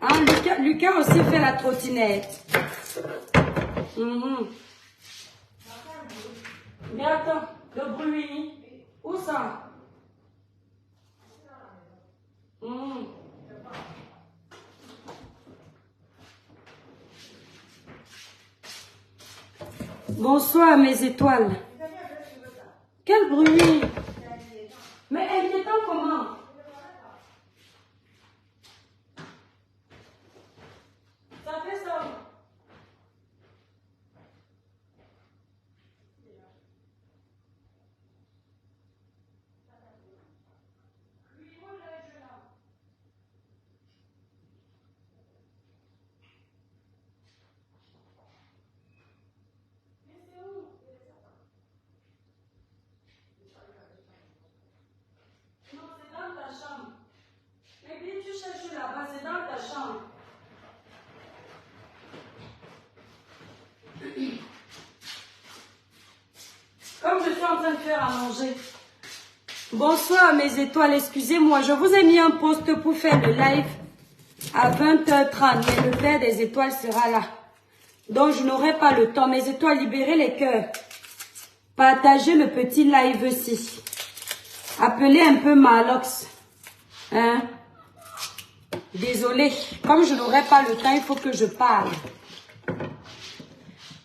Hein, Lucas aussi fait la trottinette. Mais attends, le bruit. Où ça? Bonsoir mes étoiles. Quel bruit? Mais inquiétant comment? Ça fait ça. Comme je suis en train de faire à manger. Bonsoir mes étoiles, excusez-moi, je vous ai mis un post pour faire le live à 20h30, mais le père des étoiles sera là. Donc je n'aurai pas le temps. Mes étoiles, libérez les cœurs. Partagez le petit live aussi. Appelez un peu Malox. Hein? Désolée, comme je n'aurai pas le temps, il faut que je parle.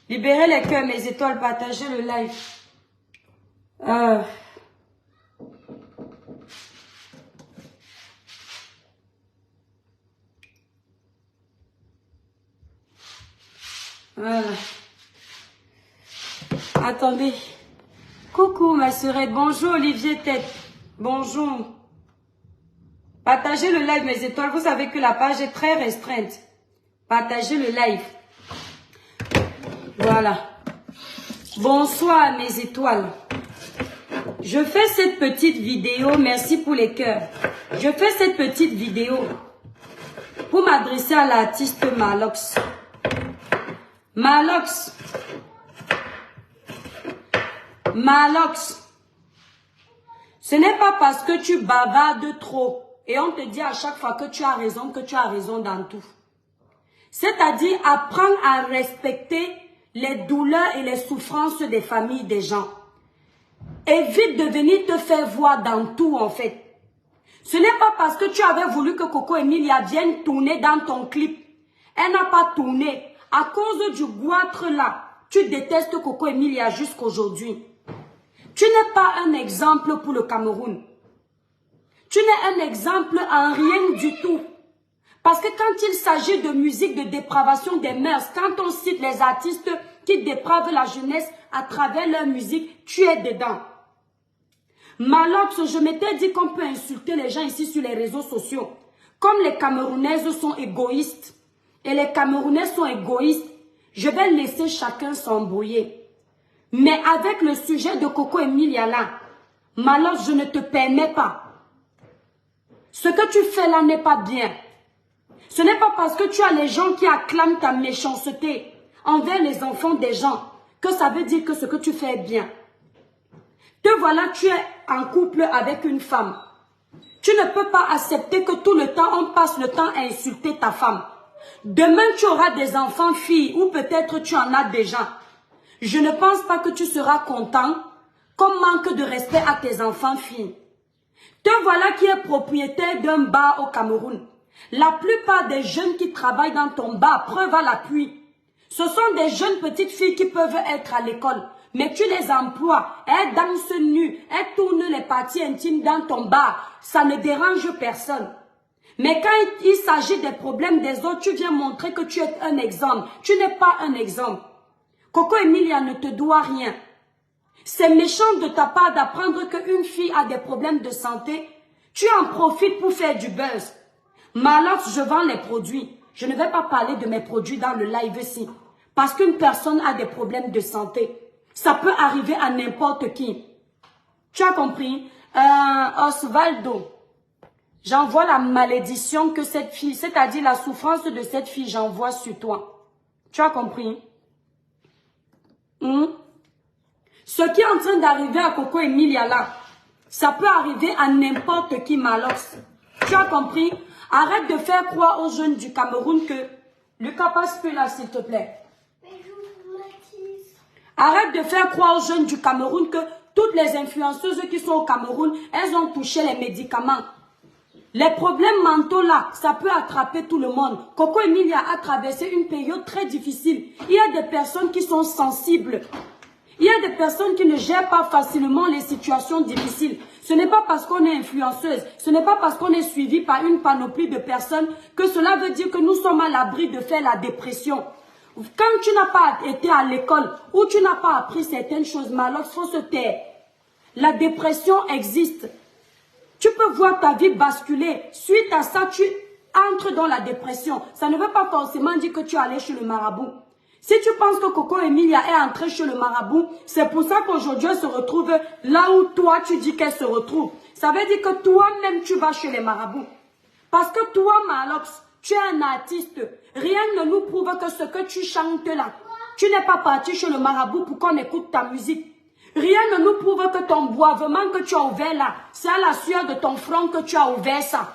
Libérez les cœurs, mes étoiles, partagez le live. Voilà. Attendez. Coucou ma sœurette. Bonjour Olivier Tête. Bonjour. Partagez le live, mes étoiles. Vous savez que la page est très restreinte. Partagez le live. Voilà. Bonsoir mes étoiles. Je fais cette petite vidéo. Merci pour les cœurs. Je fais cette petite vidéo pour m'adresser à l'artiste Malox. Malox. Malox. Ce n'est pas parce que tu bavardes trop et on te dit à chaque fois que tu as raison dans tout. C'est-à-dire apprendre à respecter les douleurs et les souffrances des familles des gens. Évite de venir te faire voir dans tout en fait. Ce n'est pas parce que tu avais voulu que Coco Emilia vienne tourner dans ton clip. Elle n'a pas tourné. À cause du goitre là, tu détestes Coco Emilia jusqu'aujourd'hui. Tu n'es pas un exemple pour le Cameroun. Tu n'es un exemple en rien du tout. Parce que quand il s'agit de musique, de dépravation des mœurs, quand on cite les artistes qui dépravent la jeunesse à travers leur musique, tu es dedans. Malox, je m'étais dit qu'on peut insulter les gens ici sur les réseaux sociaux. Comme les Camerounaises sont égoïstes et les Camerounais sont égoïstes, je vais laisser chacun s'embrouiller. Mais avec le sujet de Coco Emilia là, Malox, je ne te permets pas. Ce que tu fais là n'est pas bien. Ce n'est pas parce que tu as les gens qui acclament ta méchanceté envers les enfants des gens que ça veut dire que ce que tu fais est bien. Te voilà, tu es en couple avec une femme. Tu ne peux pas accepter que tout le temps, on passe le temps à insulter ta femme. Demain, tu auras des enfants filles ou peut-être tu en as déjà. Je ne pense pas que tu seras content qu'on manque de respect à tes enfants filles. Te voilà qui est propriétaire d'un bar au Cameroun. La plupart des jeunes qui travaillent dans ton bar, preuve à l'appui, ce sont des jeunes petites filles qui peuvent être à l'école. Mais tu les emploies, elles dansent nues, elles tournent les parties intimes dans ton bar. Ça ne dérange personne. Mais quand il s'agit des problèmes des autres, tu viens montrer que tu es un exemple. Tu n'es pas un exemple. Coco Emilia ne te doit rien. C'est méchant de ta part d'apprendre qu'une fille a des problèmes de santé. Tu en profites pour faire du buzz. Malox, je vends les produits. Je ne vais pas parler de mes produits dans le live ici. Parce qu'une personne a des problèmes de santé. Ça peut arriver à n'importe qui. Tu as compris? Osvaldo, j'envoie la malédiction que cette fille, c'est-à-dire la souffrance de cette fille, j'envoie sur toi. Tu as compris? Ce qui est en train d'arriver à Coco Emilia là, ça peut arriver à n'importe qui, Malox. Tu as compris? Arrête de faire croire aux jeunes du Cameroun que... Lucas, passe plus là, s'il te plaît. Arrête de faire croire aux jeunes du Cameroun que toutes les influenceuses qui sont au Cameroun, elles ont touché les médicaments. Les problèmes mentaux là, ça peut attraper tout le monde. Coco Emilia a traversé une période très difficile. Il y a des personnes qui sont sensibles. Il y a des personnes qui ne gèrent pas facilement les situations difficiles. Ce n'est pas parce qu'on est influenceuse, ce n'est pas parce qu'on est suivi par une panoplie de personnes que cela veut dire que nous sommes à l'abri de faire la dépression. Quand tu n'as pas été à l'école ou tu n'as pas appris certaines choses, alors il faut se taire. La dépression existe. Tu peux voir ta vie basculer. Suite à ça, tu entres dans la dépression. Ça ne veut pas forcément dire que tu es allé chez le marabout. Si tu penses que Coco Emilia est entrée chez le marabout, c'est pour ça qu'aujourd'hui elle se retrouve là où toi tu dis qu'elle se retrouve. Ça veut dire que toi-même tu vas chez les marabouts. Parce que toi, Malox, tu es un artiste. Rien ne nous prouve que ce que tu chantes là, tu n'es pas parti chez le marabout pour qu'on écoute ta musique. Rien ne nous prouve que ton boivement que tu as ouvert là, c'est à la sueur de ton front que tu as ouvert ça.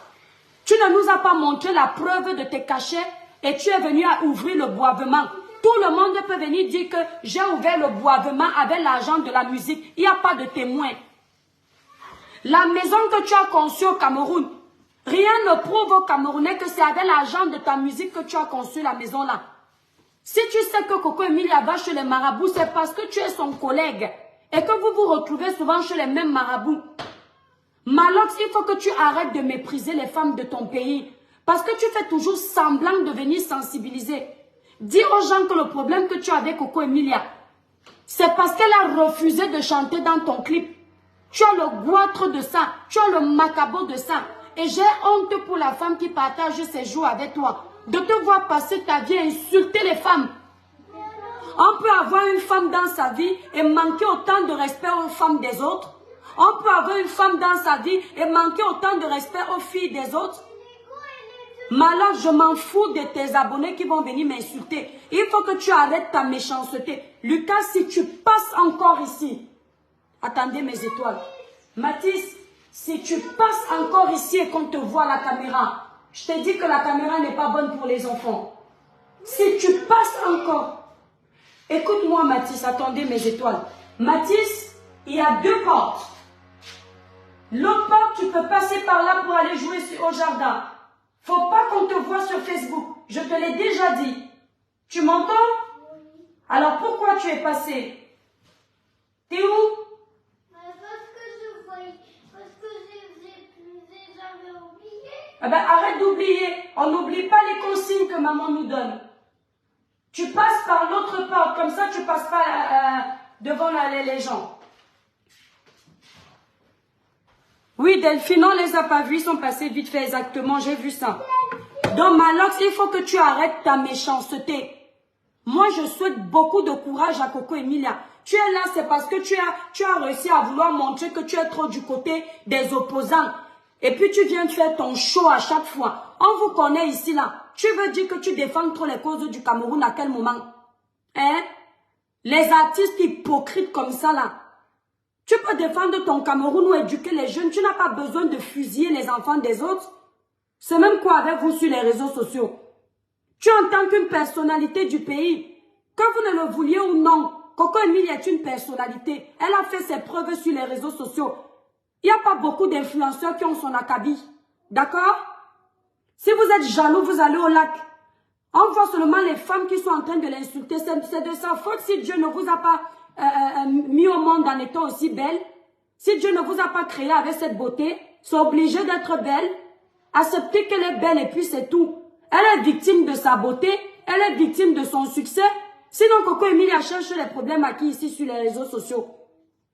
Tu ne nous as pas montré la preuve de tes cachets et tu es venu à ouvrir le boivement. Tout le monde peut venir dire que j'ai ouvert le boivement avec l'argent de la musique. Il n'y a pas de témoin. La maison que tu as conçue au Cameroun, rien ne prouve aux Camerounais que c'est avec l'argent de ta musique que tu as conçu la maison là. Si tu sais que Coco Emilia va chez les marabouts, c'est parce que tu es son collègue et que vous vous retrouvez souvent chez les mêmes marabouts. Malox, il faut que tu arrêtes de mépriser les femmes de ton pays parce que tu fais toujours semblant de venir sensibiliser. Dis aux gens que le problème que tu as avec Coco Emilia, c'est parce qu'elle a refusé de chanter dans ton clip. Tu as le goitre de ça, tu as le macabre de ça. Et j'ai honte pour la femme qui partage ses jours avec toi. De te voir passer ta vie à insulter les femmes. On peut avoir une femme dans sa vie et manquer autant de respect aux femmes des autres. On peut avoir une femme dans sa vie et manquer autant de respect aux filles des autres. Malheur, je m'en fous de tes abonnés qui vont venir m'insulter. Il faut que tu arrêtes ta méchanceté. Lucas, si tu passes encore ici, attendez mes étoiles. Mathis, si tu passes encore ici et qu'on te voit à la caméra, je te dis que la caméra n'est pas bonne pour les enfants. Si tu passes encore, écoute-moi Mathis, attendez mes étoiles. Mathis, il y a deux portes. L'autre porte, tu peux passer par là pour aller jouer au jardin. Faut pas qu'on te voit sur Facebook. Je te l'ai déjà dit. Tu m'entends? Alors pourquoi tu es passé? T'es où? Parce que je voyais, parce que j'avais oublié. Eh ben, arrête d'oublier. On n'oublie pas les consignes que maman nous donne. Tu passes par l'autre porte. Comme ça, tu passes pas devant les gens. Oui, Delphine, on les a pas vus, ils sont passés vite fait, exactement, j'ai vu ça. Donc, Malox, il faut que tu arrêtes ta méchanceté. Moi, je souhaite beaucoup de courage à Coco Emilia. Tu es là, c'est parce que tu as réussi à vouloir montrer que tu es trop du côté des opposants. Et puis, tu viens de faire ton show à chaque fois. On vous connaît ici, là. Tu veux dire que tu défends trop les causes du Cameroun à quel moment? Hein? Les artistes hypocrites comme ça, là. Tu peux défendre ton Cameroun ou éduquer les jeunes. Tu n'as pas besoin de fusiller les enfants des autres. C'est même quoi avec vous sur les réseaux sociaux. Tu en tant qu'une personnalité du pays, que vous ne le vouliez ou non, Coco Emilia est une personnalité. Elle a fait ses preuves sur les réseaux sociaux. Il n'y a pas beaucoup d'influenceurs qui ont son acabit. D'accord? Si vous êtes jaloux, vous allez au lac. On voit seulement les femmes qui sont en train de l'insulter. C'est de sa faute si Dieu ne vous a pas mis au monde en étant aussi belle. Si Dieu ne vous a pas créé avec cette beauté, c'est obligé d'être belle. Acceptez qu'elle est belle et puis c'est tout. Elle est victime de sa beauté, elle est victime de son succès. Sinon, Coco Emilia cherche les problèmes à qui ici sur les réseaux sociaux?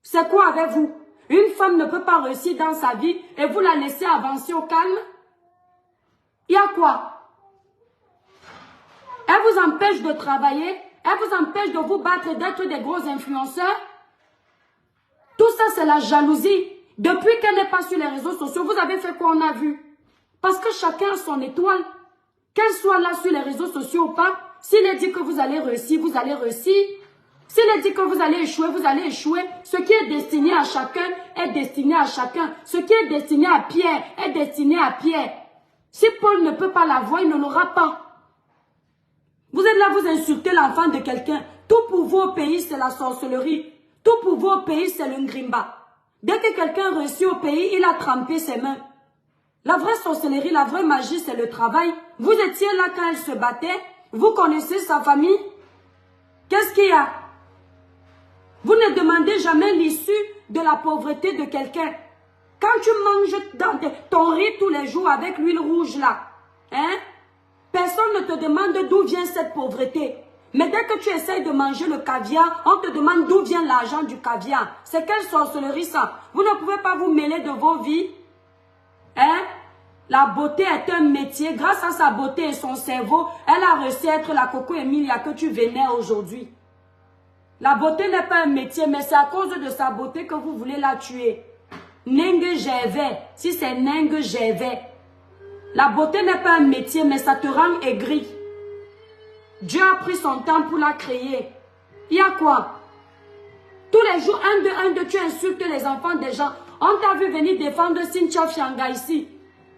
C'est quoi avec vous? Une femme ne peut pas réussir dans sa vie et vous la laissez avancer au calme? Il y a quoi? Elle vous empêche de travailler? Elle vous empêche de vous battre et d'être des gros influenceurs? Tout ça, c'est la jalousie. Depuis qu'elle n'est pas sur les réseaux sociaux, vous avez fait quoi on a vu? Parce que chacun a son étoile. Qu'elle soit là sur les réseaux sociaux ou pas, s'il est dit que vous allez réussir, vous allez réussir. S'il est dit que vous allez échouer, vous allez échouer. Ce qui est destiné à chacun est destiné à chacun. Ce qui est destiné à Pierre est destiné à Pierre. Si Paul ne peut pas l'avoir, il ne l'aura pas. Vous êtes là, vous insultez l'enfant de quelqu'un. Tout pour vous au pays, c'est la sorcellerie. Tout pour vous au pays, c'est le ngrimba. Dès que quelqu'un réussit au pays, il a trempé ses mains. La vraie sorcellerie, la vraie magie, c'est le travail. Vous étiez là quand elle se battait. Vous connaissez sa famille. Qu'est-ce qu'il y a? Vous ne demandez jamais l'issue de la pauvreté de quelqu'un. Quand tu manges ton riz tous les jours avec l'huile rouge là, hein? Personne ne te demande d'où vient cette pauvreté. Mais dès que tu essayes de manger le caviar, on te demande d'où vient l'argent du caviar. C'est quelle sorcellerie ça? Vous ne pouvez pas vous mêler de vos vies. Hein? La beauté est un métier. Grâce à sa beauté et son cerveau, elle a réussi à être la Coco Emilia que tu vénères aujourd'hui. La beauté n'est pas un métier, mais c'est à cause de sa beauté que vous voulez la tuer. Nengue Gervais. Si c'est Nengue Gervais. La beauté n'est pas un métier, mais ça te rend aigri. Dieu a pris son temps pour la créer. Il y a quoi? Tous les jours, un de tu insultes les enfants des gens. On t'a vu venir défendre Cynthia Fianga ici.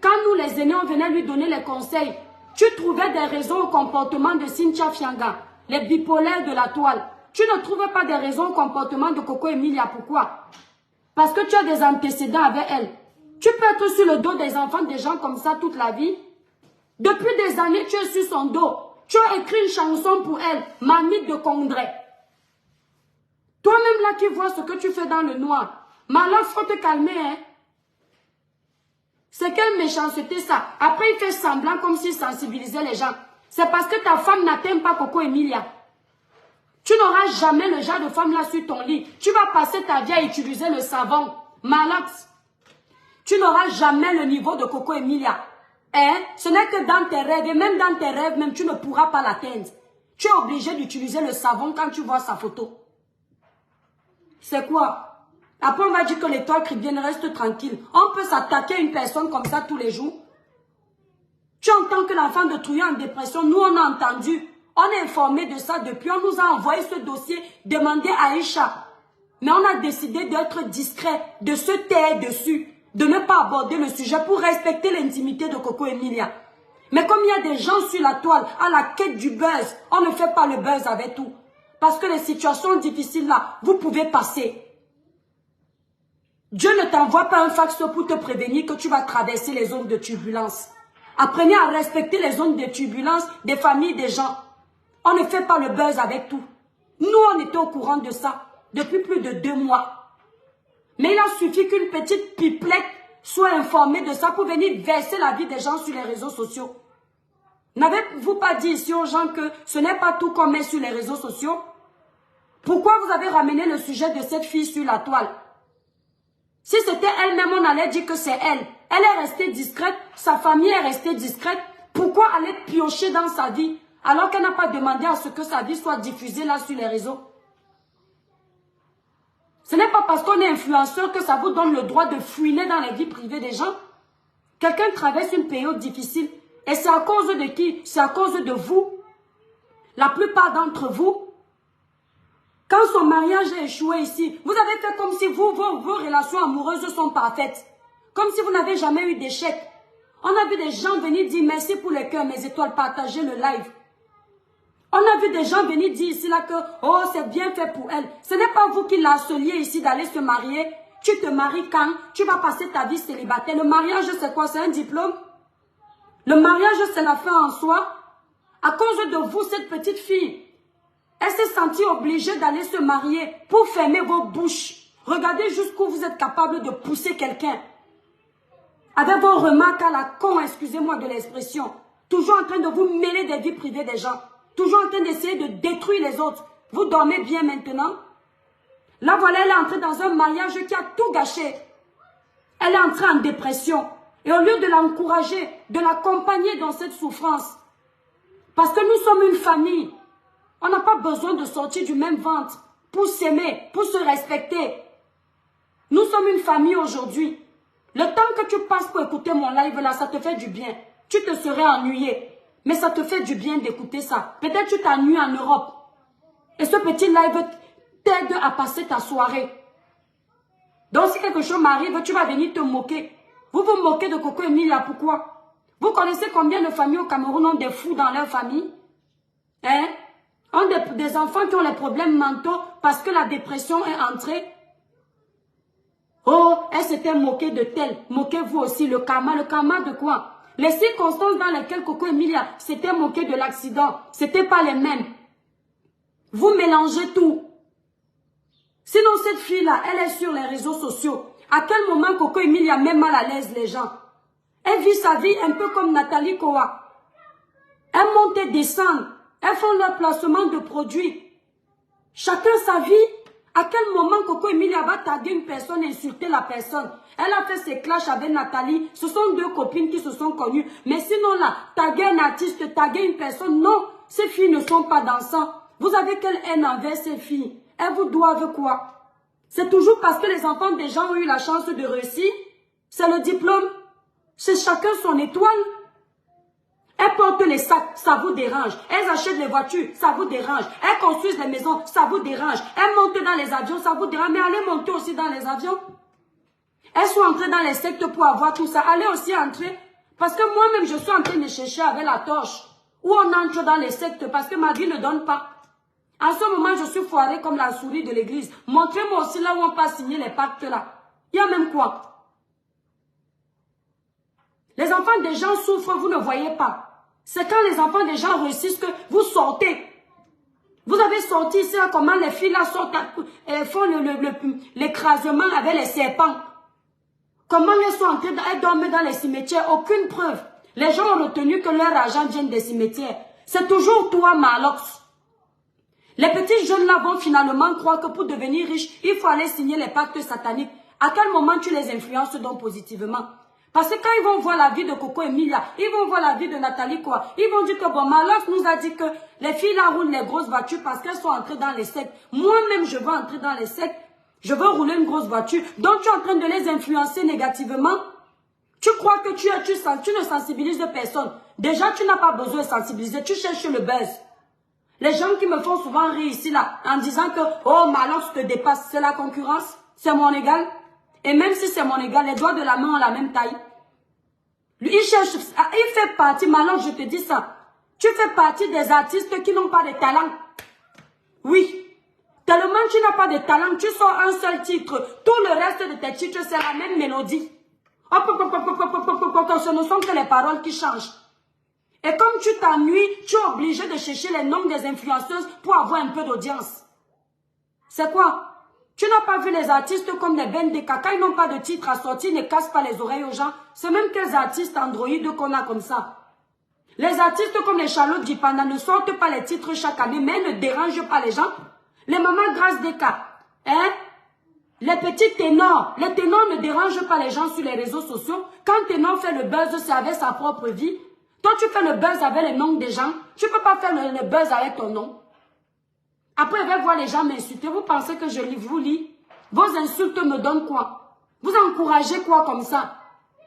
Quand nous, les aînés, on venait lui donner les conseils, tu trouvais des raisons au comportement de Cynthia Fianga, les bipolaires de la toile. Tu ne trouvais pas des raisons au comportement de Coco Emilia. Pourquoi? Parce que tu as des antécédents avec elle. Tu peux être sur le dos des enfants des gens comme ça toute la vie. Depuis des années, tu es sur son dos. Tu as écrit une chanson pour elle, Mamie de Condré. Toi-même là qui vois ce que tu fais dans le noir. Malheur, faut te calmer, hein. C'est quelle méchanceté ça? Après, il fait semblant comme s'il sensibilisait les gens. C'est parce que ta femme n'atteint pas Coco Emilia. Tu n'auras jamais le genre de femme là sur ton lit. Tu vas passer ta vie à utiliser le savon. Malax. Tu n'auras jamais le niveau de Coco Emilia. Hein? Ce n'est que dans tes rêves. Et même dans tes rêves, même tu ne pourras pas l'atteindre. Tu es obligé d'utiliser le savon quand tu vois sa photo. C'est quoi? Après, on va dire que l'étoile chrétienne reste tranquille. On peut s'attaquer à une personne comme ça tous les jours. Tu entends que l'enfant de Trouillon en dépression, nous on a entendu. On est informé de ça depuis. On nous a envoyé ce dossier, demandé à Aïcha. Mais on a décidé d'être discret, de se taire dessus, de ne pas aborder le sujet pour respecter l'intimité de Coco Emilia. Mais comme il y a des gens sur la toile à la quête du buzz, on ne fait pas le buzz avec tout. Parce que les situations difficiles là, vous pouvez passer. Dieu ne t'envoie pas un fax pour te prévenir que tu vas traverser les zones de turbulence. Apprenez à respecter les zones de turbulence des familles, des gens. On ne fait pas le buzz avec tout. Nous, on était au courant de ça depuis plus de 2 mois. Mais il a suffi qu'une petite pipelette soit informée de ça pour venir verser la vie des gens sur les réseaux sociaux. N'avez-vous pas dit ici aux gens que ce n'est pas tout qu'on met sur les réseaux sociaux? Pourquoi vous avez ramené le sujet de cette fille sur la toile? Si c'était elle-même, on allait dire que c'est elle. Elle est restée discrète, sa famille est restée discrète. Pourquoi aller piocher dans sa vie alors qu'elle n'a pas demandé à ce que sa vie soit diffusée là sur les réseaux? Ce n'est pas parce qu'on est influenceur que ça vous donne le droit de fouiner dans les vies privées des gens. Quelqu'un traverse une période difficile et c'est à cause de qui? C'est à cause de vous. La plupart d'entre vous, quand son mariage a échoué ici, vous avez fait comme si vos relations amoureuses sont parfaites. Comme si vous n'avez jamais eu d'échec. On a vu des gens venir dire merci pour le cœur, mes étoiles, partager le live. On a vu des gens venir dire ici là que, oh, c'est bien fait pour elle. Ce n'est pas vous qui l'harceliez ici d'aller se marier. Tu te maries quand? Tu vas passer ta vie célibataire. Le mariage, c'est quoi? C'est un diplôme? Le mariage, c'est la fin en soi. À cause de vous, cette petite fille, elle s'est sentie obligée d'aller se marier pour fermer vos bouches. Regardez jusqu'où vous êtes capable de pousser quelqu'un. Avec vos remarques à la con, excusez-moi de l'expression. Toujours en train de vous mêler des vies privées des gens. Toujours en train d'essayer de détruire les autres. Vous dormez bien maintenant? Là, voilà, elle est entrée dans un mariage qui a tout gâché. Elle est entrée en dépression. Et au lieu de l'encourager, de l'accompagner dans cette souffrance, parce que nous sommes une famille, on n'a pas besoin de sortir du même ventre pour s'aimer, pour se respecter. Nous sommes une famille aujourd'hui. Le temps que tu passes pour écouter mon live là, ça te fait du bien. Tu te serais ennuyé. Mais ça te fait du bien d'écouter ça. Peut-être tu t'ennuies en Europe. Et ce petit live t'aide à passer ta soirée. Donc si quelque chose m'arrive, tu vas venir te moquer. Vous vous moquez de Coco Emilia, pourquoi? Vous connaissez combien de familles au Cameroun ont des fous dans leur famille? Hein? Ont des enfants qui ont les problèmes mentaux parce que la dépression est entrée. Oh, elle s'était moquée de tel. Moquez-vous aussi. Le karma de quoi? Les circonstances dans lesquelles Coco Emilia s'était moquée de l'accident, c'était pas les mêmes. Vous mélangez tout. Sinon, cette fille-là, elle est sur les réseaux sociaux. À quel moment Coco Emilia met mal à l'aise les gens? Elle vit sa vie un peu comme Nathalie Koa. Elle monte et descend. Elles font leur placement de produits. Chacun sa vie. À quel moment Coco Emilia va taguer une personne et insulter la personne? Elle a fait ses clashs avec Nathalie. Ce sont deux copines qui se sont connues. Mais sinon là, taguer un artiste, taguer une personne, non. Ces filles ne sont pas dansants. Vous avez quelle haine envers ces filles? Elles vous doivent quoi? C'est toujours parce que les enfants des gens ont eu la chance de réussir? C'est le diplôme? C'est chacun son étoile? Elles portent les sacs, ça vous dérange. Elles achètent les voitures, ça vous dérange. Elles construisent les maisons, ça vous dérange. Elles montent dans les avions, ça vous dérange. Mais allez monter aussi dans les avions. Elles sont entrées dans les sectes pour avoir tout ça. Allez aussi entrer. Parce que moi-même, je suis en train de chercher avec la torche. Où on entre dans les sectes parce que ma vie ne donne pas. En ce moment, je suis foirée comme la souris de l'église. Montrez-moi aussi là où on peut signer les pactes là. Il y a même quoi? Les enfants des gens souffrent, vous ne voyez pas. C'est quand les enfants des gens réussissent que vous sortez. Vous avez sorti ici là, comment les filles là sortent, font l'écrasement avec les serpents. Comment elles sont entrées, elles dorment dans les cimetières, aucune preuve. Les gens ont retenu que leur argent vient des cimetières. C'est toujours toi, Malox. Les petits jeunes là vont finalement croire que pour devenir riches, il faut aller signer les pactes sataniques. À quel moment tu les influences donc positivement? Parce que quand ils vont voir la vie de Coco Emilia, ils vont voir la vie de Nathalie quoi, ils vont dire que bon, Malox nous a dit que les filles là roulent les grosses voitures parce qu'elles sont entrées dans les sectes. Moi-même, je veux entrer dans les sectes. Je veux rouler une grosse voiture. Donc, tu es en train de les influencer négativement. Tu crois que tu ne sensibilises personne. Déjà, tu n'as pas besoin de sensibiliser. Tu cherches le buzz. Les gens qui me font souvent rire ici, là, en disant que, oh, Malox te dépasse, c'est la concurrence, c'est mon égal. Et même si c'est mon égal, les doigts de la main ont la même taille. Lui, il fait partie, Malox, je te dis ça. Tu fais partie des artistes qui n'ont pas de talent. Oui. Tellement tu n'as pas de talent, tu sors un seul titre. Tout le reste de tes titres, c'est la même mélodie. Ce ne sont que les paroles qui changent. Et comme tu t'ennuies, tu es obligé de chercher les noms des influenceuses pour avoir un peu d'audience. C'est quoi? Tu n'as pas vu les artistes comme les Ben des caca, ils n'ont pas de titre à sortir, ils ne cassent pas les oreilles aux gens. C'est même quels artistes androïdes qu'on a comme ça. Les artistes comme les Charlotte Dipanda ne sortent pas les titres chaque année, mais ils ne dérangent pas les gens. Les mamans grâce des cas, hein? Les petits ténors, les ténors ne dérangent pas les gens sur les réseaux sociaux. Quand ténor fait le buzz, c'est avec sa propre vie. Toi, tu fais le buzz avec les noms des gens. Tu ne peux pas faire le buzz avec ton nom. Après, je vais voir les gens m'insulter. Vous pensez que je vous lis? Vos insultes me donnent quoi? Vous encouragez quoi comme ça?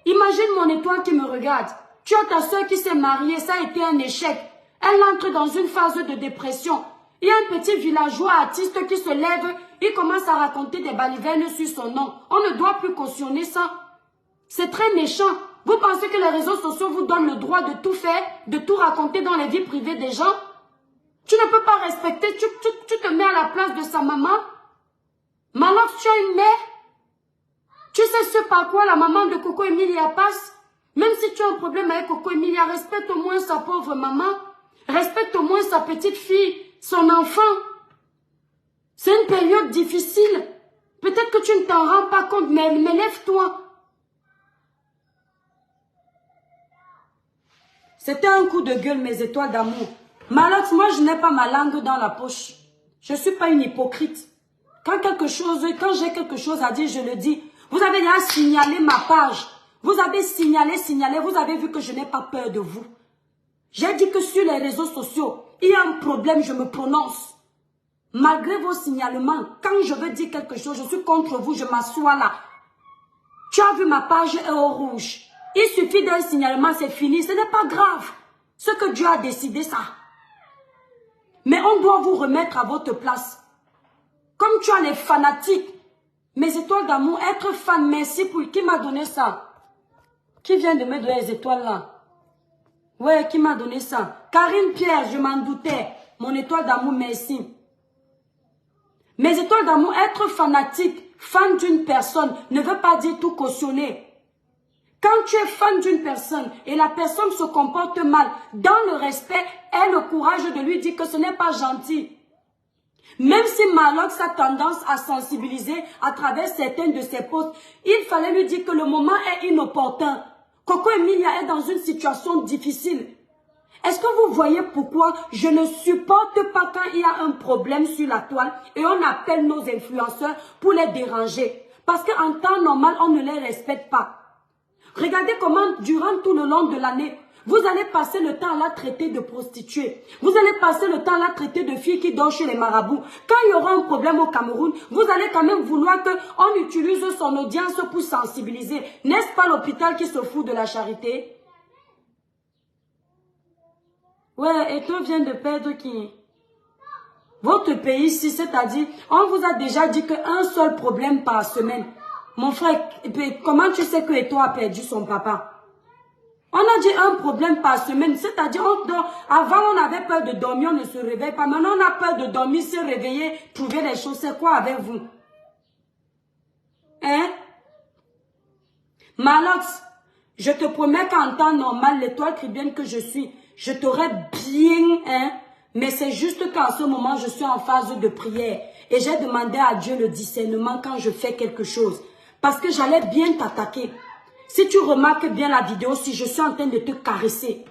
Imagine mon étoile qui me regarde. Tu as ta soeur qui s'est mariée, ça a été un échec. Elle entre dans une phase de dépression. Il y a un petit villageois artiste qui se lève, il commence à raconter des balivernes sur son nom. On ne doit plus cautionner ça. C'est très méchant. Vous pensez que les réseaux sociaux vous donnent le droit de tout faire, de tout raconter dans les vies privées des gens? Tu ne peux pas respecter, tu te mets à la place de sa maman. Malox, tu as une mère. Tu sais ce par quoi la maman de Coco Emilia passe? Même si tu as un problème avec Coco Emilia, respecte au moins sa pauvre maman. Respecte au moins sa petite fille. Son enfant, c'est une période difficile. Peut-être que tu ne t'en rends pas compte, mais lève-toi. C'était un coup de gueule, mes étoiles d'amour. Malox, moi, je n'ai pas ma langue dans la poche. Je ne suis pas une hypocrite. Quand j'ai quelque chose à dire, je le dis. Vous avez déjà signalé ma page. Vous avez signalé. Vous avez vu que je n'ai pas peur de vous. J'ai dit que sur les réseaux sociaux, il y a un problème, je me prononce. Malgré vos signalements, quand je veux dire quelque chose, je suis contre vous, je m'assois là. Tu as vu ma page est au rouge. Il suffit d'un signalement, c'est fini. Ce n'est pas grave. Ce que Dieu a décidé, ça. Mais on doit vous remettre à votre place. Comme tu as les fanatiques, mes étoiles d'amour, être fan, merci pour qui m'a donné ça. Qui vient de me donner les étoiles là? Ouais, qui m'a donné ça? Karine Pierre, je m'en doutais. Mon étoile d'amour, merci. Mes étoiles d'amour, être fanatique, fan d'une personne, ne veut pas dire tout cautionner. Quand tu es fan d'une personne et la personne se comporte mal, dans le respect, aie le courage de lui dire que ce n'est pas gentil. Même si Malox a tendance à sensibiliser à travers certaines de ses posts, il fallait lui dire que le moment est inopportun. Coco Emilia est dans une situation difficile. Est-ce que vous voyez pourquoi je ne supporte pas quand il y a un problème sur la toile et on appelle nos influenceurs pour les déranger? Parce qu'en temps normal, on ne les respecte pas. Regardez comment, durant tout le long de l'année, vous allez passer le temps à la traiter de prostituée. Vous allez passer le temps à la traiter de filles qui dorment chez les marabouts. Quand il y aura un problème au Cameroun, vous allez quand même vouloir qu'on utilise son audience pour sensibiliser. N'est-ce pas l'hôpital qui se fout de la charité? Ouais, et toi vient de perdre qui? Votre pays ici, c'est-à-dire, on vous a déjà dit qu'un seul problème par semaine. Mon frère, comment tu sais que Eto a perdu son papa? On a dit un problème par semaine, c'est-à-dire, avant on avait peur de dormir, on ne se réveille pas. Maintenant on a peur de dormir, se réveiller, trouver les choses. C'est quoi avec vous? Hein? Malox, je te promets qu'en temps normal, l'étoile caribéenne que je suis, je t'aurais bien, hein? Mais c'est juste qu'en ce moment, je suis en phase de prière. Et j'ai demandé à Dieu le discernement quand je fais quelque chose. Parce que j'allais bien t'attaquer. Si tu remarques bien la vidéo, si je suis en train de te caresser,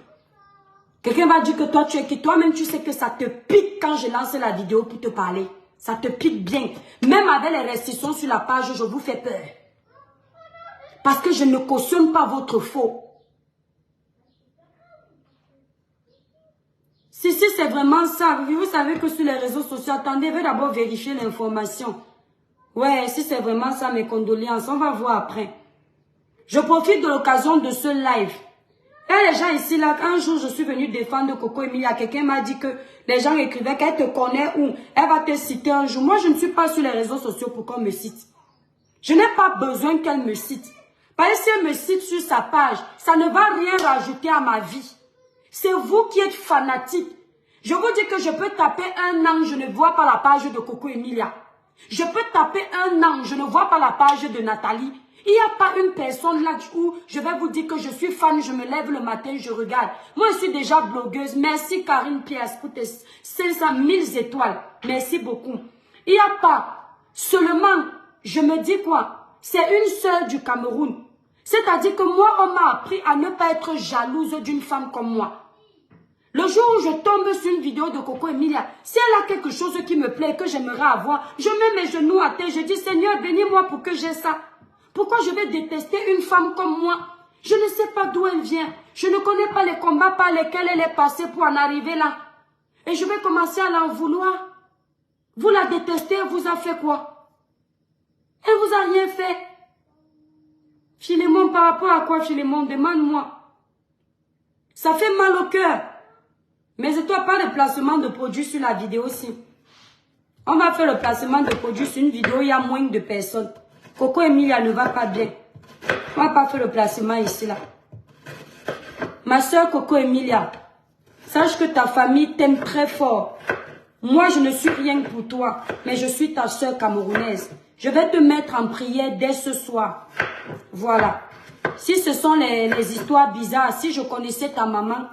quelqu'un va dire que toi, tu es qui? Toi-même, tu sais que ça te pique quand je lance la vidéo pour te parler. Ça te pique bien. Même avec les restrictions sur la page, je vous fais peur. Parce que je ne cautionne pas votre faux. Si c'est vraiment ça, vous savez que sur les réseaux sociaux, attendez, je vais d'abord vérifier l'information. Ouais, si c'est vraiment ça, mes condoléances, on va voir après. Je profite de l'occasion de ce live. Et les gens ici, là, un jour, je suis venue défendre Coco Emilia. Quelqu'un m'a dit que les gens écrivaient qu'elle te connaît où elle va te citer un jour. Moi, je ne suis pas sur les réseaux sociaux pour qu'on me cite. Je n'ai pas besoin qu'elle me cite. Parce que si elle me cite sur sa page, ça ne va rien rajouter à ma vie. C'est vous qui êtes fanatique. Je vous dis que je peux taper un an, je ne vois pas la page de Coco Emilia. Je peux taper un an, je ne vois pas la page de Nathalie. Il n'y a pas une personne là où je vais vous dire que je suis fan, je me lève le matin, je regarde. Moi, je suis déjà blogueuse. Merci Karine Pierre pour tes 500 000 étoiles. Merci beaucoup. Il n'y a pas. Seulement, je me dis quoi? C'est une sœur du Cameroun. C'est-à-dire que moi, on m'a appris à ne pas être jalouse d'une femme comme moi. Le jour où je tombe sur une vidéo de Coco Emilia, si elle a quelque chose qui me plaît, que j'aimerais avoir, je mets mes genoux à terre, je dis Seigneur, bénis-moi pour que j'ai ça. Pourquoi je vais détester une femme comme moi? Je ne sais pas d'où elle vient. Je ne connais pas les combats par lesquels elle est passée pour en arriver là. Et je vais commencer à l'en vouloir. Vous la détestez, elle vous a fait quoi? Elle vous a rien fait. Philémon, par rapport à quoi, Philémon? Demande-moi. Ça fait mal au cœur. Mais c'est toi, pas de placement de produits sur la vidéo aussi. On va faire le placement de produits sur une vidéo, il y a moins de personnes. Coco Emilia ne va pas bien. On va pas faire le placement ici, là. Ma soeur Coco Emilia, sache que ta famille t'aime très fort. Moi, je ne suis rien pour toi, mais je suis ta soeur camerounaise. Je vais te mettre en prière dès ce soir. Voilà. Si ce sont les histoires bizarres, si je connaissais ta maman,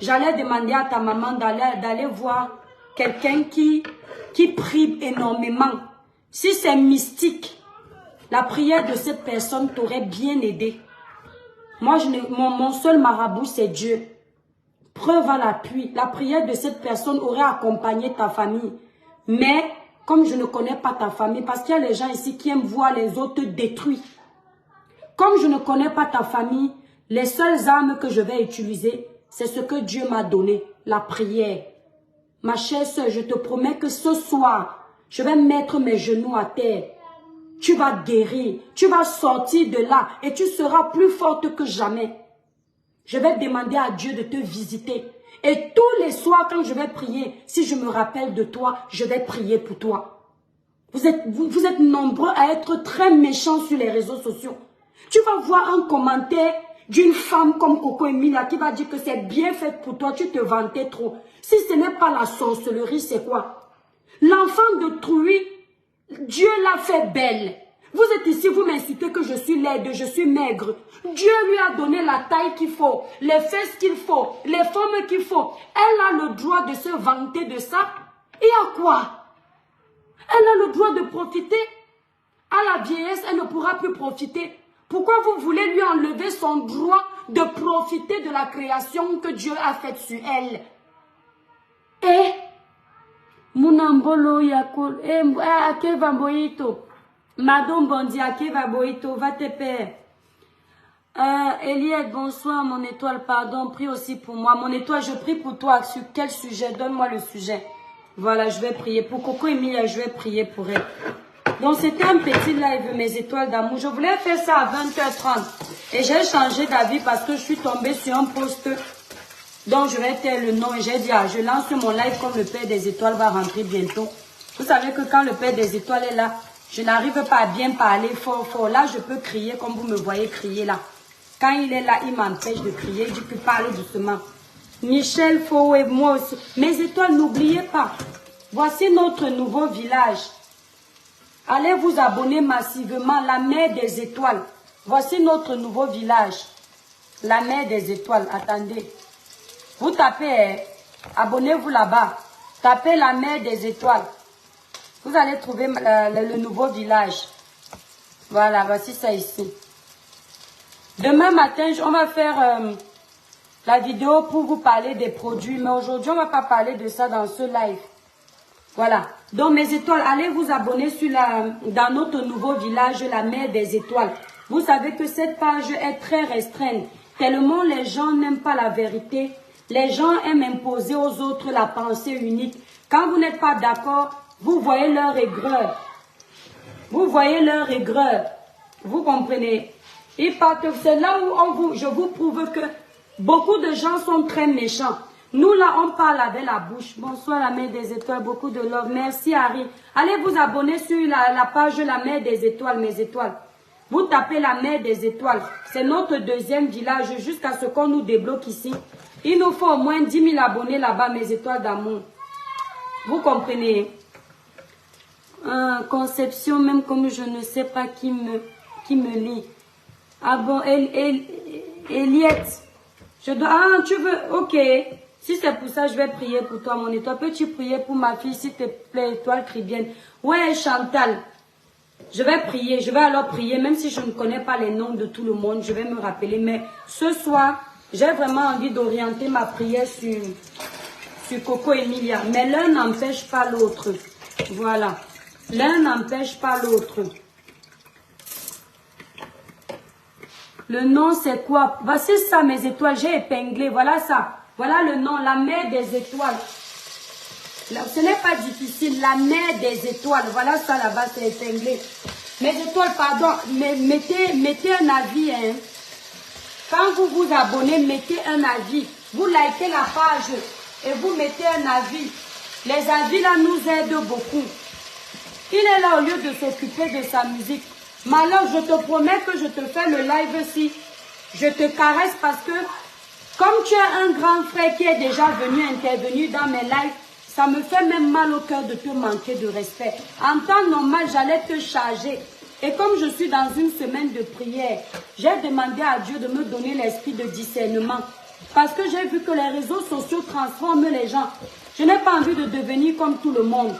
j'allais demander à ta maman d'aller voir quelqu'un qui prie énormément. Si c'est mystique, la prière de cette personne t'aurait bien aidé. Moi, mon seul marabout, c'est Dieu. Preuve à l'appui. La prière de cette personne aurait accompagné ta famille. Mais, comme je ne connais pas ta famille, parce qu'il y a les gens ici qui aiment voir les autres détruits. Comme je ne connais pas ta famille, les seules armes que je vais utiliser, c'est ce que Dieu m'a donné, la prière. Ma chère soeur, je te promets que ce soir, je vais mettre mes genoux à terre. Tu vas guérir, tu vas sortir de là et tu seras plus forte que jamais. Je vais demander à Dieu de te visiter. Et tous les soirs quand je vais prier, si je me rappelle de toi, je vais prier pour toi. Vous êtes nombreux à être très méchants sur les réseaux sociaux. Tu vas voir un commentaire d'une femme comme Coco Emilia qui va dire que c'est bien fait pour toi, tu te vantais trop. Si ce n'est pas la sorcellerie, c'est quoi? L'enfant de Trouy, Dieu l'a fait belle. Vous êtes ici, vous m'incitez que je suis laide, je suis maigre. Dieu lui a donné la taille qu'il faut, les fesses qu'il faut, les formes qu'il faut. Elle a le droit de se vanter de ça. Et à quoi? Elle a le droit de profiter. À la vieillesse, elle ne pourra plus profiter. Pourquoi vous voulez lui enlever son droit de profiter de la création que Dieu a faite sur elle? Eh? Munambolo yakol. Akeva boito. Madame Bondi, Akeva boito. Va te paix. Eliette, bonsoir, mon étoile, pardon. Prie aussi pour moi. Mon étoile, je prie pour toi. Sur quel sujet? Donne-moi le sujet. Voilà, je vais prier. Pour Coco Emilia, je vais prier pour elle. Donc, c'était un petit live, mes étoiles d'amour. Je voulais faire ça à 20h30. Et j'ai changé d'avis parce que je suis tombée sur un post dont je vais taire le nom. Et j'ai dit, ah, je lance mon live comme le Père des étoiles va rentrer bientôt. Vous savez que quand le Père des étoiles est là, je n'arrive pas à bien parler fort, fort. Là, je peux crier comme vous me voyez crier là. Quand il est là, il m'empêche de crier. Je peux parler doucement. Michel Faux et moi aussi. Mes étoiles, n'oubliez pas. Voici notre nouveau village. Allez vous abonner massivement, la mer des étoiles. Voici notre nouveau village. La mer des étoiles. Attendez. Vous tapez, abonnez-vous là-bas. Tapez la mer des étoiles. Vous allez trouver le nouveau village. Voilà, voici ça ici. Demain matin, on va faire la vidéo pour vous parler des produits. Mais aujourd'hui, on ne va pas parler de ça dans ce live. Voilà. Donc, mes étoiles, allez vous abonner dans notre nouveau village, la mer des étoiles. Vous savez que cette page est très restreinte. Tellement les gens n'aiment pas la vérité. Les gens aiment imposer aux autres la pensée unique. Quand vous n'êtes pas d'accord, vous voyez leur aigreur. Vous voyez leur aigreur. Vous comprenez? Ils partent. C'est là où je vous prouve que beaucoup de gens sont très méchants. Nous, là, on parle avec la bouche. Bonsoir, la mer des étoiles, beaucoup de love. Merci, Harry. Allez vous abonner sur la page La mer des étoiles, mes étoiles. Vous tapez la mer des étoiles. C'est notre deuxième village jusqu'à ce qu'on nous débloque ici. Il nous faut au moins 10 000 abonnés là-bas, mes étoiles d'amour. Vous comprenez? Conception, même comme je ne sais pas qui me lit. Ah bon, Eliette. Je dois... Ah, tu veux... Ok. Si c'est pour ça, je vais prier pour toi, mon étoile. Peux-tu prier pour ma fille, s'il te plaît, étoile chrétienne? Ouais, Chantal. Je vais prier. Je vais alors prier, même si je ne connais pas les noms de tout le monde. Je vais me rappeler. Mais ce soir, j'ai vraiment envie d'orienter ma prière sur Coco Emilia. Mais l'un n'empêche pas l'autre. Voilà. L'un n'empêche pas l'autre. Le nom, c'est quoi? Voici ça, mes étoiles. J'ai épinglé. Voilà ça. Voilà le nom, la mer des étoiles. Ce n'est pas difficile, la mer des étoiles. Voilà ça là-bas, c'est épinglé. Mes étoiles, pardon, mais mettez un avis. Hein. Quand vous vous abonnez, mettez un avis. Vous likez la page et vous mettez un avis. Les avis là nous aident beaucoup. Il est là au lieu de s'occuper de sa musique. Mais alors, je te promets que je te fais le live aussi. Je te caresse parce que comme tu es un grand frère qui est déjà venu intervenir dans mes lives, ça me fait même mal au cœur de te manquer de respect. En temps normal, j'allais te charger. Et comme je suis dans une semaine de prière, j'ai demandé à Dieu de me donner l'esprit de discernement. Parce que j'ai vu que les réseaux sociaux transforment les gens. Je n'ai pas envie de devenir comme tout le monde.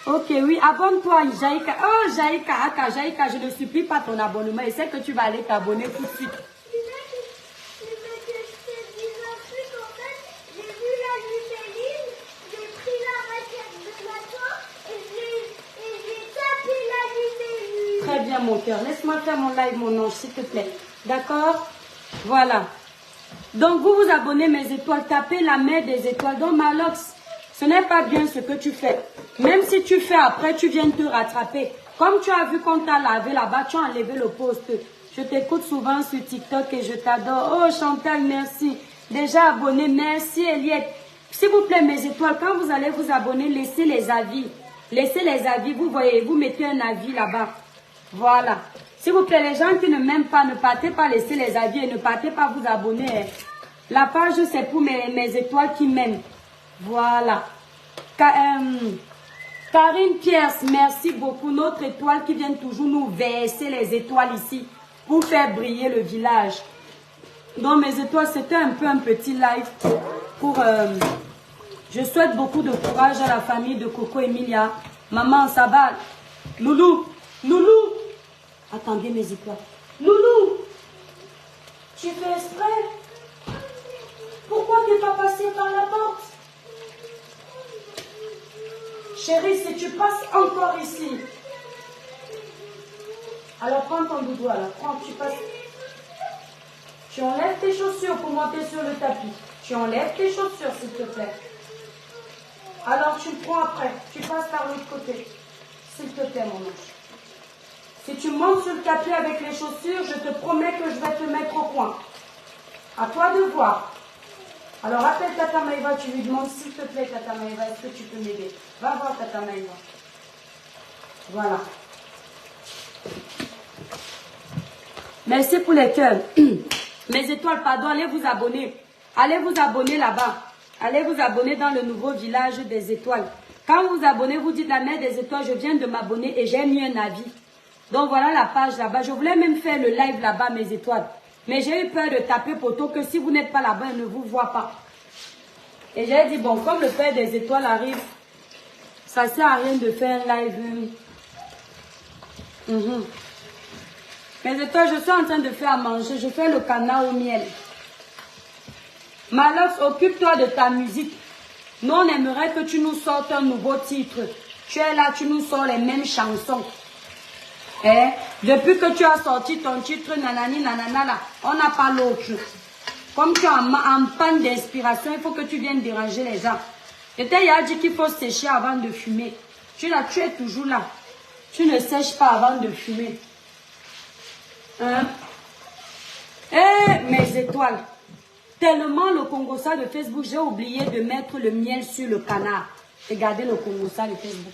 Ok, oui, abonne-toi, Jaïka. Oh, Jaïka, Aka, Jaïka, je ne supplie pas ton abonnement. Et c'est que tu vas aller t'abonner tout de suite. Très bien, mon cœur. Laisse-moi faire mon live, mon ange, s'il te plaît. D'accord? Voilà. Donc, vous vous abonnez, mes étoiles. Tapez la mer des étoiles. Donc, Malox, ce n'est pas bien ce que tu fais. Même si tu fais après, tu viens te rattraper. Comme tu as vu qu'on t'a lavé là-bas, tu as enlevé le post. Je t'écoute souvent sur TikTok et je t'adore. Oh, Chantal, merci. Déjà abonné. Merci, Eliette. S'il vous plaît, mes étoiles, quand vous allez vous abonner, laissez les avis. Laissez les avis. Vous voyez, vous mettez un avis là-bas. Voilà. S'il vous plaît, les gens qui ne m'aiment pas, ne partez pas laisser les avis et ne partez pas vous abonner. La page, c'est pour mes étoiles qui m'aiment. Voilà. Karine Pierce, merci beaucoup. Notre étoile qui vient toujours nous verser les étoiles ici pour faire briller le village. Donc mes étoiles, c'était un peu un petit live pour... je souhaite beaucoup de courage à la famille de Coco Emilia. Maman, ça va. Loulou, Loulou. Attendez mes étoiles. Loulou, tu fais exprès? Pourquoi tu n'es pas passé par la porte? Chérie, si tu passes encore ici. Alors prends ton doudou, alors prends, tu passes. Tu enlèves tes chaussures pour monter sur le tapis. Tu enlèves tes chaussures, s'il te plaît. Alors tu le prends après. Tu passes par l'autre côté. S'il te plaît, mon ange. Si tu montes sur le tapis avec les chaussures, je te promets que je vais te mettre au coin. À toi de voir. Alors appelle Tata Maïva, tu lui demandes s'il te plaît, Tata Maïva, est-ce que tu peux m'aider? Va voir Tata Maïva. Voilà. Merci pour les cœurs. Mes étoiles, pardon, allez vous abonner. Allez vous abonner là-bas. Allez vous abonner dans le nouveau village des étoiles. Quand vous vous abonnez, vous dites la mère des étoiles, je viens de m'abonner et j'ai mis un avis. Donc voilà la page là-bas. Je voulais même faire le live là-bas, mes étoiles. Mais j'ai eu peur de taper poteau que si vous n'êtes pas là-bas, elle ne vous voit pas. Et j'ai dit, bon, comme le père des étoiles arrive, ça ne sert à rien de faire un live. Mes étoiles, je suis en train de faire à manger. Je fais le canard au miel. Malox, occupe-toi de ta musique. Nous, on aimerait que tu nous sortes un nouveau titre. Tu es là, tu nous sors les mêmes chansons. Eh? Depuis que tu as sorti ton titre, nanani, nanana, là, on n'a pas l'autre. Comme tu es en panne d'inspiration, il faut que tu viennes déranger les gens. Et il a dit qu'il faut sécher avant de fumer. Tu es toujours là. Tu ne sèches pas avant de fumer. Hein? Eh, mes étoiles. Tellement le Congossa de Facebook, j'ai oublié de mettre le miel sur le canard. Regardez le Congossa de Facebook.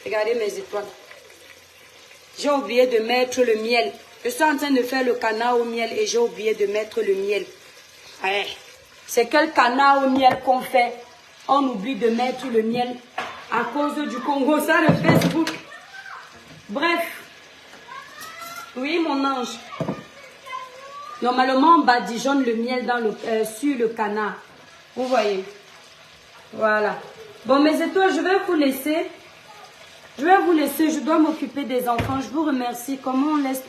Regardez mes étoiles. J'ai oublié de mettre le miel. Je suis en train de faire le canard au miel et j'ai oublié de mettre le miel. Ouais. C'est quel canard au miel qu'on fait? On oublie de mettre le miel à cause du Congossa de Facebook. Bref. Oui, mon ange. Normalement, on badigeonne le miel dans sur le canard. Vous voyez. Voilà. Bon, mes étoiles, je vais vous laisser. Je dois m'occuper des enfants. Je vous remercie. Comment on laisse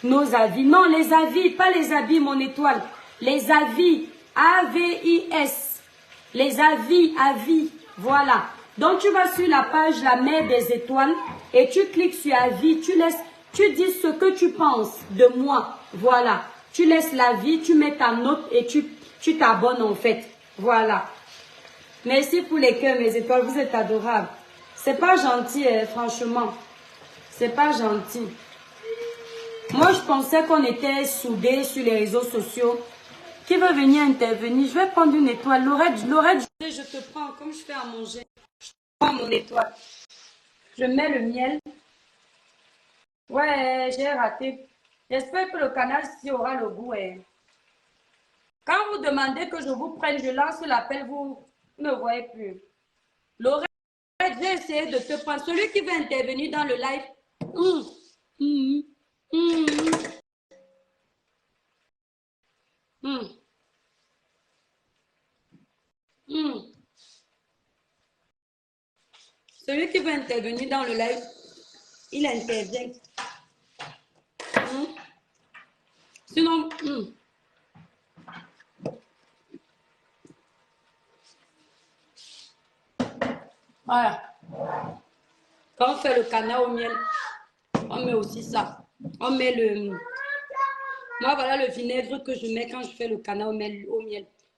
nos avis? Non, les avis, pas les habits, mon étoile. Les avis. A-V-I-S. Les avis, avis. Voilà. Donc, tu vas sur la page La Mère des Étoiles et tu cliques sur avis. Tu dis ce que tu penses de moi. Voilà. Tu laisses l'avis, tu mets ta note et tu t'abonnes en fait. Voilà. Merci pour les cœurs, mes étoiles. Vous êtes adorables. C'est pas gentil, franchement. C'est pas gentil. Moi, je pensais qu'on était soudés sur les réseaux sociaux. Qui veut venir intervenir? Je vais prendre une étoile. Laurette, je te prends comme je fais à manger. Je prends mon étoile. Je mets le miel. Ouais, j'ai raté. J'espère que le canal ci aura le goût. Quand vous demandez que je vous prenne, je lance l'appel, vous ne voyez plus. Laurette, j'ai essayé de te prendre. Celui qui veut intervenir dans le live. Celui qui veut intervenir dans le live, il intervient. Sinon, voilà. Quand on fait le canard au miel, on met aussi ça. On met moi, voilà le vinaigre que je mets quand je fais le canard au miel.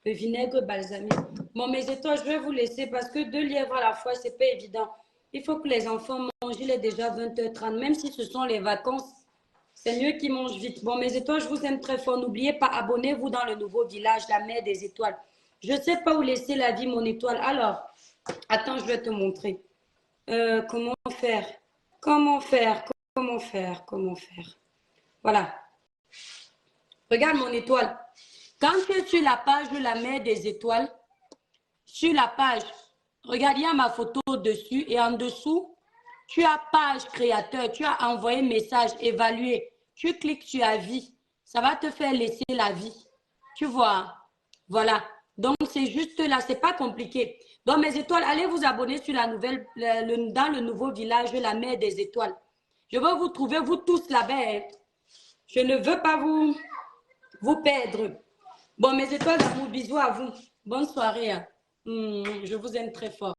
Le vinaigre balsamique. Bon, mes étoiles, je vais vous laisser parce que 2 lièvres à la fois, c'est pas évident. Il faut que les enfants mangent. Il est déjà 20h30. Même si ce sont les vacances, c'est mieux qu'ils mangent vite. Bon, mes étoiles, je vous aime très fort. N'oubliez pas, abonnez-vous dans le nouveau village, la Mère des Étoiles. Je ne sais pas où laisser la vie, mon étoile. Alors, attends, je vais te montrer. Comment faire? Comment faire? Voilà. Regarde mon étoile. Quand tu es sur la page de la mer des étoiles, sur la page, regarde, il y a ma photo dessus et en dessous, tu as page créateur, tu as envoyé message, évaluer. Tu cliques sur avis, ça va te faire laisser l'avis. Tu vois, voilà. Donc, c'est juste là, c'est pas compliqué. Donc, mes étoiles, allez vous abonner sur la nouvelle, dans le nouveau village de la mer des étoiles. Je veux vous trouver, vous tous là-bas. Hein. Je ne veux pas vous perdre. Bon, mes étoiles d'amour, bisous à vous. Bonne soirée. Hein. Je vous aime très fort.